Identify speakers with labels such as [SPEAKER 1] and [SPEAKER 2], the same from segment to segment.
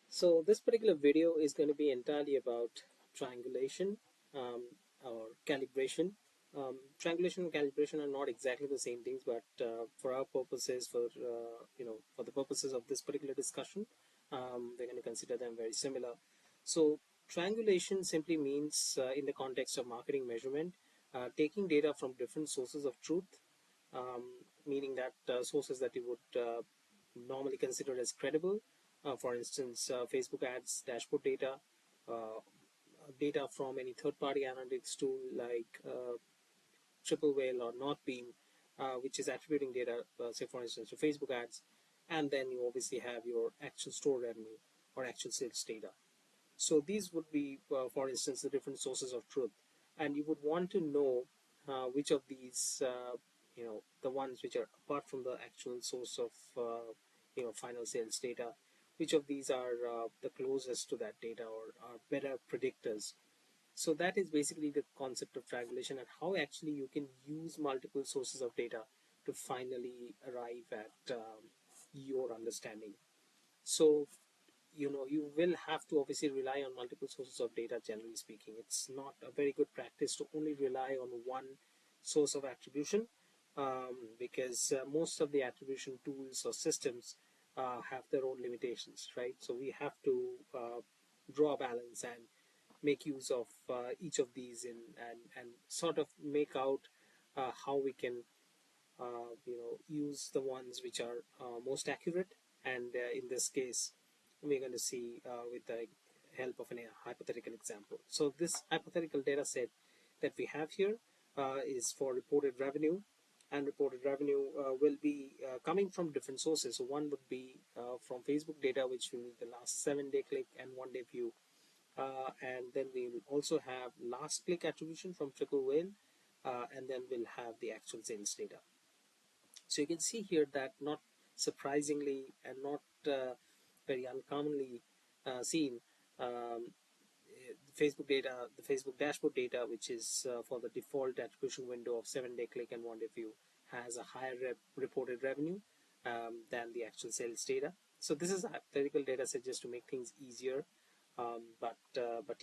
[SPEAKER 1] So this particular video is going to be entirely about triangulation or calibration. Triangulation and calibration are not exactly the same things, but for our purposes, for the purposes of this particular discussion, we're going to consider them very similar. So triangulation simply means, in the context of marketing measurement, taking data from different sources of truth, meaning that sources that you would normally consider as credible. For instance, Facebook ads, dashboard data, uh, data from any third-party analytics tool like Triple Whale or Notbeam, which is attributing data, say for instance, to Facebook ads, and then you obviously have your actual store revenue or actual sales data. So these would be, for instance, the different sources of truth, and you would want to know which of these, the ones which are apart from the actual source of, final sales data, which of these are the closest to that data or are better predictors. So that is basically the concept of triangulation and how actually you can use multiple sources of data to finally arrive at your understanding. So you will have to obviously rely on multiple sources of data. Generally speaking, it's not a very good practice to only rely on one source of attribution, because most of the attribution tools or systems have their own limitations, right? So we have to draw a balance and make use of each of these and sort of make out how we can use the ones which are most accurate. And in this case, we're going to see with the help of a hypothetical example. So this hypothetical data set that we have here is for reported revenue, and reported revenue will be coming from different sources. So one would be from Facebook data, which will be the last 7-day click and 1-day view. And then we will also have last click attribution from Triple Whale, and then we'll have the actual sales data. So you can see here that, not surprisingly and not very uncommonly seen, um, Facebook data, the Facebook dashboard data, which is for the default attribution window of 7-day click and 1-day view, has a higher reported revenue than the actual sales data. So this is a hypothetical data set just to make things easier. But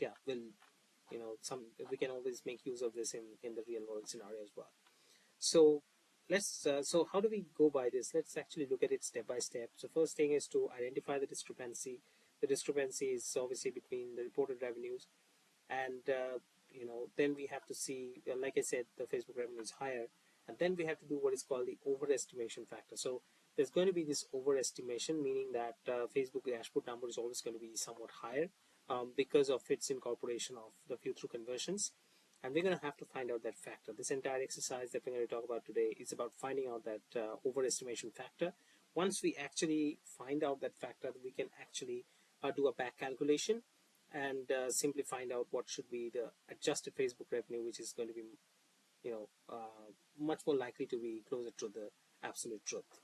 [SPEAKER 1] yeah, we can always make use of this in the real world scenario as well. So so how do we go by this? Let's actually look at it step by step. So first thing is to identify the discrepancy. The discrepancy is obviously between the reported revenues, and then we have to see, like I said, the Facebook revenue is higher, and then we have to do what is called the overestimation factor. So there's going to be this overestimation, meaning that Facebook dashboard number is always going to be somewhat higher because of its incorporation of the view-through conversions. And we're going to have to find out that factor. This entire exercise that we're going to talk about today is about finding out that overestimation factor. Once we actually find out that factor, we can actually do a back calculation and simply find out what should be the adjusted Facebook revenue, which is going to be, much more likely to be closer to the absolute truth,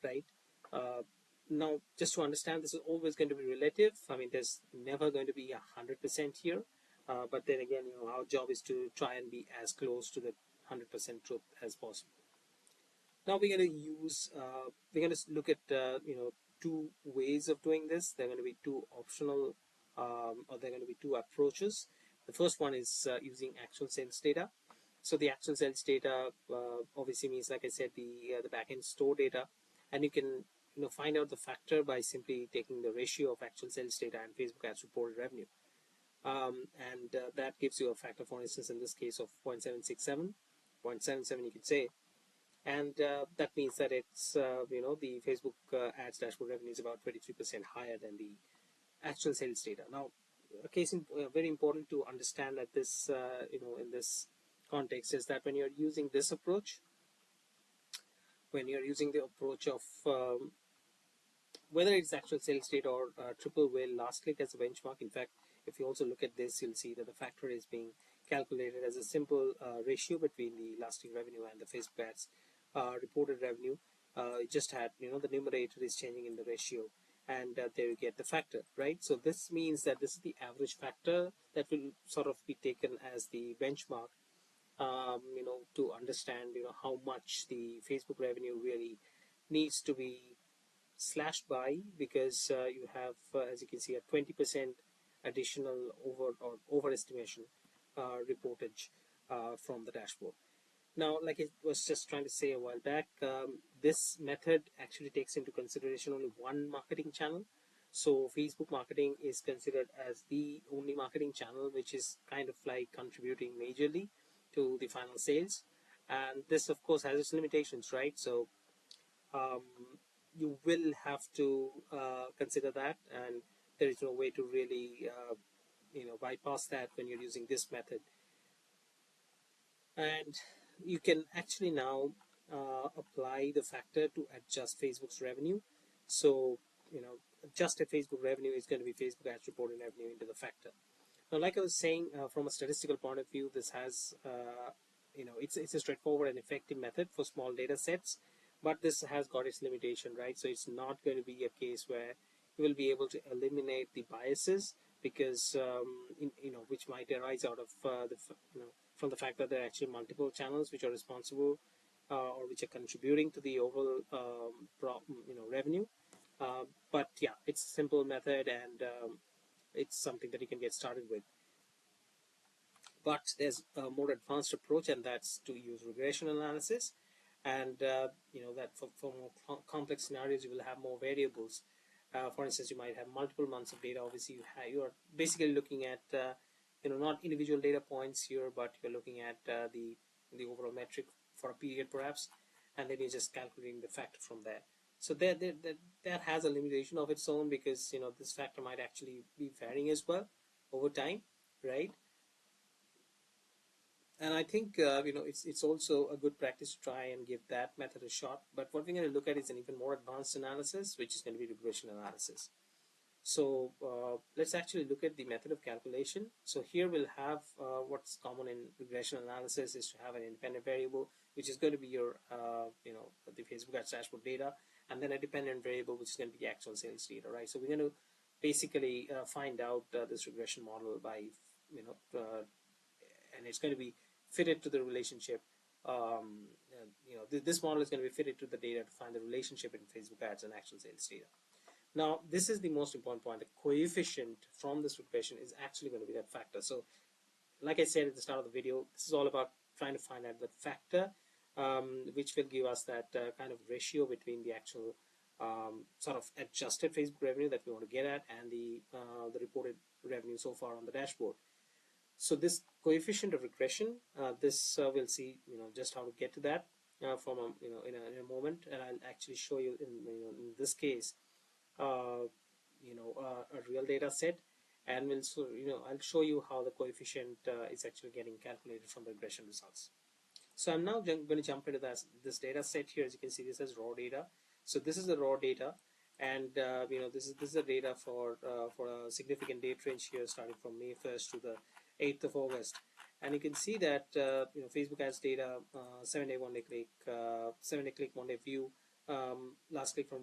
[SPEAKER 1] right? Uh, Now, just to understand, this is always going to be relative. I mean, there's never going to be 100% here. But then again, our job is to try and be as close to the 100% truth as possible. Now we're going to look at two ways of doing this. There are going to be two optional, or there are going to be two approaches. The first one is using actual sales data. So the actual sales data obviously means, like I said, the backend store data, and you can find out the factor by simply taking the ratio of actual sales data and Facebook ads reported revenue, and that gives you a factor. For instance, in this case of 0.767, 0.77, you could say, and that means that it's the Facebook ads dashboard revenue is about 23% higher than the actual sales data. Now, a case very important to understand that this in this context is that when you're using this approach, when you're using the approach of whether it's actual sales data or triple whale last click as a benchmark. In fact, if you also look at this, you'll see that the factor is being calculated as a simple ratio between the last click revenue and the Facebook ads reported revenue. You just had, the numerator is changing in the ratio, and there you get the factor, right? So this means that this is the average factor that will sort of be taken as the benchmark, to understand, how much the Facebook revenue really needs to be slashed by because you have, as you can see, a 20% additional overestimation reportage from the dashboard. Now, like I was just trying to say a while back, this method actually takes into consideration only one marketing channel. So Facebook marketing is considered as the only marketing channel which is kind of like contributing majorly to the final sales. And this, of course, has its limitations, right? So um, you will have to consider that, and there is no way to really bypass that when you're using this method. And you can actually now apply the factor to adjust Facebook's revenue. So adjusted Facebook revenue is going to be Facebook ads reported revenue into the factor. Now, like I was saying, from a statistical point of view, this has, it's a straightforward and effective method for small data sets, but this has got its limitation, right? So it's not going to be a case where you will be able to eliminate the biases because, which might arise out of from the fact that there are actually multiple channels which are responsible or which are contributing to the overall, revenue. But yeah, it's a simple method and it's something that you can get started with. But there's a more advanced approach, and that's to use regression analysis. And that for more complex scenarios, you will have more variables. For instance, you might have multiple months of data. Obviously, you are basically looking at not individual data points here, but you're looking at the overall metric for a period, perhaps, and then you're just calculating the factor from there. So that has a limitation of its own because this factor might actually be varying as well over time, right? And I think it's also a good practice to try and give that method a shot. But what we're going to look at is an even more advanced analysis, which is going to be regression analysis. So let's actually look at the method of calculation. So here we'll have what's common in regression analysis is to have an independent variable, which is going to be your the Facebook ads dashboard data, and then a dependent variable, which is going to be the actual sales data, right? So we're going to basically find out this regression model by and it's going to be fitted to the relationship. This model is going to be fitted to the data to find the relationship in Facebook ads and actual sales data. Now, this is the most important point. The coefficient from this regression is actually going to be that factor. So, like I said at the start of the video, this is all about trying to find out the factor, which will give us that kind of ratio between the actual sort of adjusted Facebook revenue that we want to get at and the reported revenue so far on the dashboard. So this coefficient of regression, this we'll see, just how to get to that from in a moment, and I'll actually show you in this case, a real data set, and I'll show you how the coefficient is actually getting calculated from the regression results. So I'm now going to jump into this data set here. As you can see, this is raw data. So this is the raw data, and this is the data for a significant date range here, starting from May 1st to the 8th of August. And you can see that Facebook ads data, 7-day, 1-day click, 7-day click, 1-day view, last click from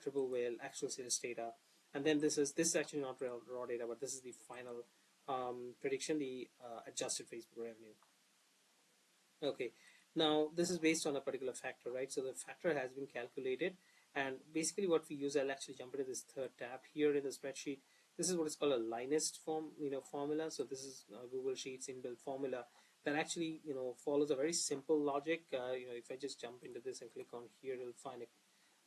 [SPEAKER 1] triple whale, actual sales data, and then this is actually not raw data, but this is the final prediction, the adjusted Facebook revenue. Okay, now this is based on a particular factor, right? So the factor has been calculated, and basically what we use, I'll actually jump into this third tab here in the spreadsheet. This is what is called a Linus formula. So this is Google Sheets inbuilt formula that actually follows a very simple logic. If I just jump into this and click on here, you'll find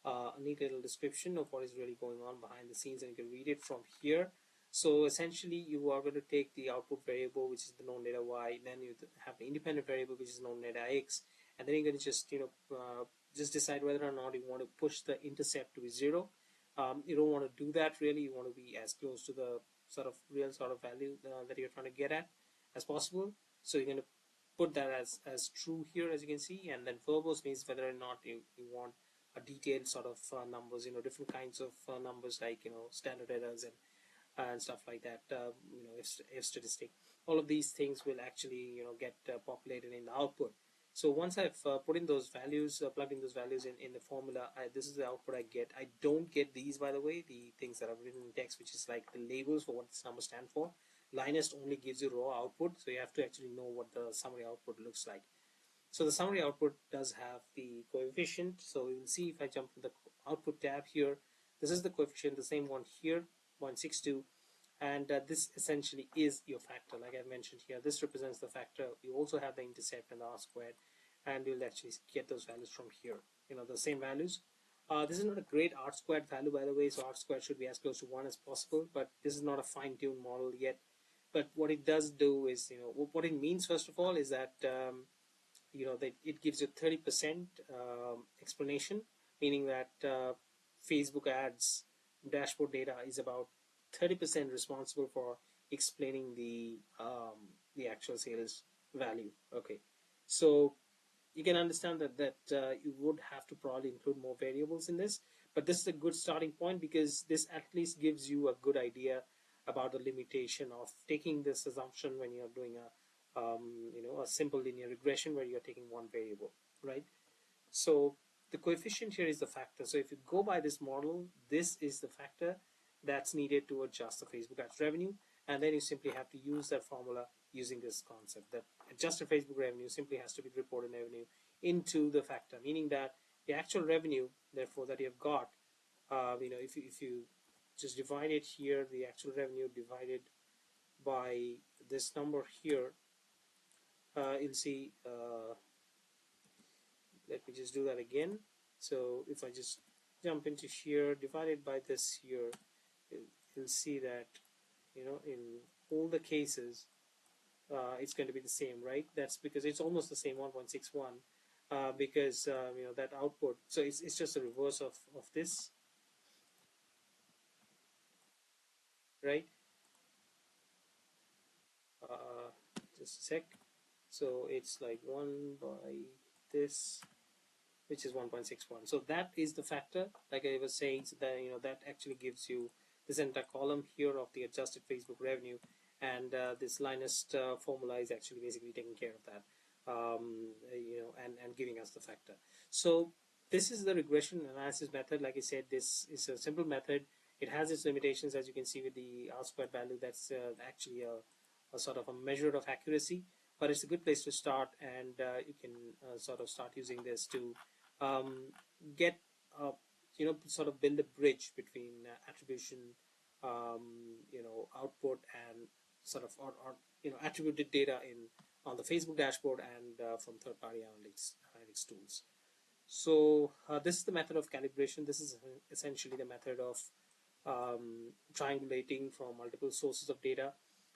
[SPEAKER 1] a neat little description of what is really going on behind the scenes, and you can read it from here. So essentially, you are going to take the output variable, which is the known data y, then you have the independent variable, which is known data x, and then you're going to just decide whether or not you want to push the intercept to be 0. You don't want to do that really. You want to be as close to the sort of real sort of value that you're trying to get at as possible. So you're going to put that as true here, as you can see, and then verbose means whether or not you want a detailed sort of numbers, different kinds of numbers like standard errors and stuff like that. If statistic, all of these things will actually get populated in the output. So once I've put in those values, plugged in those values in the formula, this is the output I get. I don't get these, by the way, the things that are written in text, which is like the labels for what this number stand for. Linus only gives you raw output, so you have to actually know what the summary output looks like. So the summary output does have the coefficient. So we will see if I jump to the output tab here. This is the coefficient, the same one here, 0.62, and this essentially is your factor. Like I mentioned here, this represents the factor. You also have the intercept and the R squared, and you'll actually get those values from here. The same values. This is not a great R squared value, by the way, so R squared should be as close to 1 as possible, but this is not a fine-tuned model yet. But what it does do is, what it means, first of all, is that that it gives you 30% explanation, meaning that Facebook ads dashboard data is about 30% responsible for explaining the actual sales value. Okay, so you can understand that you would have to probably include more variables in this, but this is a good starting point because this at least gives you a good idea about the limitation of taking this assumption when you're doing a simple linear regression where you're taking one variable, right? So the coefficient here is the factor. So if you go by this model, this is the factor that's needed to adjust the Facebook ads revenue, and then you simply have to use that formula using this concept that adjusted Facebook revenue simply has to be reported revenue into the factor, meaning that the actual revenue, therefore, that you've got, if you just divide it here, the actual revenue divided by this number here, you'll see, let me just do that again. So if I just jump into here, divided by this here, you'll see that, in all the cases, it's going to be the same, right? That's because it's almost the same, 1.61, because, that output, so it's just the reverse of this, right? Uh, just a sec. So it's like 1 by this, which is 1.61. So that is the factor, like I was saying, so that that actually gives you this entire column here of the adjusted Facebook revenue, and this Linus formula is actually basically taking care of that, and giving us the factor. So this is the regression analysis method. Like I said, this is a simple method. It has its limitations, as you can see with the R squared value. That's actually a sort of a measure of accuracy, but it's a good place to start, and you can sort of start using this to um, get sort of build a bridge between attribution, output, and sort of or attributed data in on the Facebook dashboard and from third-party analytics tools. So this is the method of calibration. This is essentially the method of triangulating from multiple sources of data.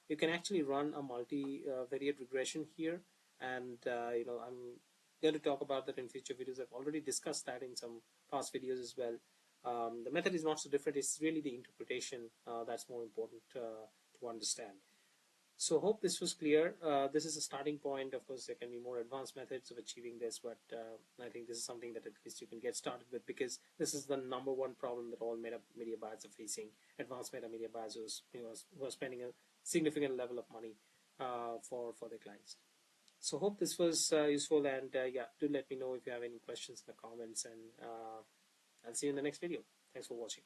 [SPEAKER 1] You can actually run a multivariate regression here, and I'm going to talk about that in future videos. I've already discussed that in some past videos as well. The method is not so different. It's really the interpretation that's more important to understand. So hope this was clear. This is a starting point. Of course, there can be more advanced methods of achieving this, but I think this is something that at least you can get started with, because this is the number one problem that all media buyers are facing. Advanced media buyers who are spending a significant level of money for their clients. So hope this was useful, and yeah, do let me know if you have any questions in the comments, and I'll see you in the next video. Thanks for watching.